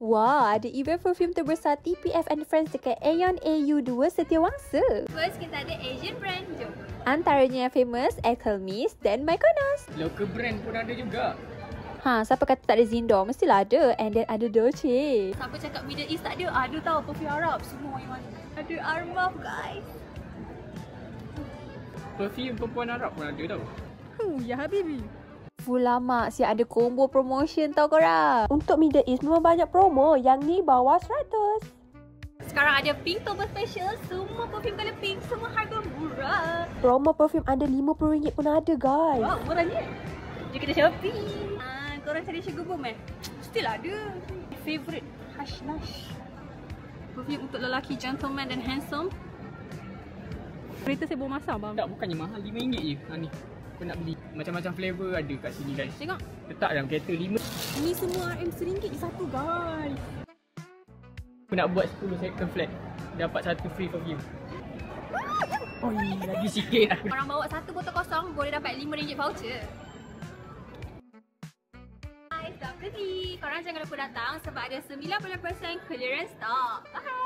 Wah, ada event perfume terbesar TPF and Friends dekat Aeon AU2 Setiawangsa. First, kita ada Asian brand. Jom. Antaranya yang famous, Alchemist dan Mykonos. Local brand pun ada juga. Siapa kata tak ada Zindor? Mestilah ada. And then ada Dolce. Siapa cakap Middle East tak ada? Ada tau, perfume Arab. Semua yang mana. Ada Armaf, guys. Perfume perempuan Arab pun ada tau. Ya Habibi. Full lama siap ada combo promotion tau korang. Untuk Middle East memang banyak promo. Yang ni bawah 100. Sekarang ada Pinktober special. Semua perfume colour pink. Semua harga murah. Promo perfume under RM50 pun ada guys. Wow, murahnya. Jom kita shopping. Korang cari Sugar Bomb Still ada. Favorite Hush Lush. Perfume untuk lelaki gentleman dan handsome. Kereta saya bawa masak bang. Tak, bukannya mahal. RM5 je. Ni. Kau nak beli macam-macam flavor ada kat sini guys. Tengok. Letak dalam kereta 5. Ni semua RM1 je satu guys. Aku nak buat 10 second flat. Dapat satu free perfume. Oh, lagi sikit aku. Orang bawa satu botol kosong boleh dapat RM5 voucher. Guys, tak pergi. Korang jangan lupa datang sebab ada 90% clearance stock. Bye.